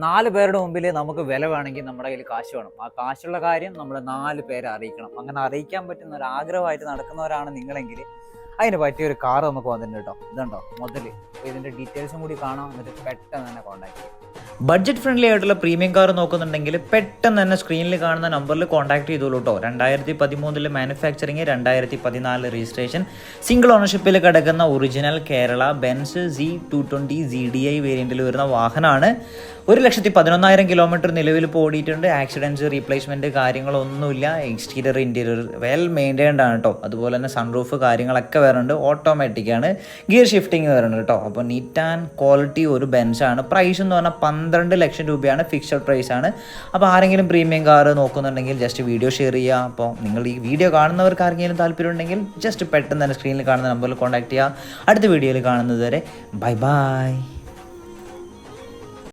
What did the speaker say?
4 പേരുടെ മുമ്പിൽ നമുക്ക് വില വേണമെങ്കിൽ നമ്മുടെ കയ്യിൽ കാശ് വേണം. ആ കാശുള്ള കാര്യം നമ്മൾ 4 പേരെ അറിയിക്കണം. അങ്ങനെ അറിയിക്കാൻ പറ്റുന്ന ഒരു ആഗ്രഹമായിട്ട് നടക്കുന്നവരാണ് നിങ്ങളെങ്കിൽ അതിന് പറ്റിയൊരു കാർ നമുക്ക് വന്നിട്ടുണ്ട് കേട്ടോ. ഇതുണ്ടോ മുതൽ. അപ്പോൾ ഇതിൻ്റെ ഡീറ്റെയിൽസും കൂടി കാണാം. എന്നിട്ട് പെട്ടെന്ന് തന്നെ കോൺടാക്ട് ചെയ്യാം. ബഡ്ജറ്റ് ഫ്രണ്ട്ലി ആയിട്ടുള്ള പ്രീമിയം കാർ നോക്കുന്നുണ്ടെങ്കിൽ പെട്ടെന്ന് തന്നെ സ്ക്രീനിൽ കാണുന്ന നമ്പറിൽ കോൺടാക്ട് ചെയ്തോളൂ കേട്ടോ. 2013 മാനുഫാക്ചറിങ്, 2014 രജിസ്ട്രേഷൻ, സിംഗിൾ ഓണർഷിപ്പിൽ കിടക്കുന്ന original Kerala Benz Z220 ZDI വേരിയൻറ്റിൽ വരുന്ന വാഹനമാണ്. 1,11,000 കിലോമീറ്റർ നിലവിൽ ഇപ്പോൾ ഓടിയിട്ടുണ്ട്. ആക്സിഡൻറ്റ്സ്, റീപ്ലേസ്മെൻറ്റ് കാര്യങ്ങളൊന്നുമില്ല. എക്സ്റ്റീരിയർ ഇൻറ്റീരിയർ വെൽ മെയിൻറ്റൈൻഡ് ആണ് കേട്ടോ. അതുപോലെ തന്നെ സൺറൂഫ് കാര്യങ്ങളൊക്കെ വരുന്നുണ്ട്. ഓട്ടോമാറ്റിക്കാണ്. ഗിയർ ഷിഫ്റ്റിംഗ് വരുന്നുണ്ട് കേട്ടോ. അപ്പോൾ നീറ്റ് ആൻഡ് ക്വാളിറ്റി ഒരു ബെൻസാണ്. പ്രൈസ് എന്ന് പറഞ്ഞാൽ 12 ലക്ഷം രൂപയാണ്. ഫിക്സഡ് പ്രൈസ് ആണ്. അപ്പോൾ ആരെങ്കിലും പ്രീമിയം കാർ നോക്കുന്നുണ്ടെങ്കിൽ ജസ്റ്റ് വീഡിയോ ഷെയർ ചെയ്യുക. അപ്പോൾ നിങ്ങൾ ഈ വീഡിയോ കാണുന്നവർക്ക് ആർക്കെങ്കിലും താല്പര്യം ഉണ്ടെങ്കിൽ ജസ്റ്റ് പെട്ടെന്ന് തന്നെ സ്ക്രീനിൽ കാണുന്ന നമ്പറിൽ കോൺടാക്ട് ചെയ്യുക. അടുത്ത വീഡിയോയിൽ കാണുന്നത് വരെ ബൈ ബൈ.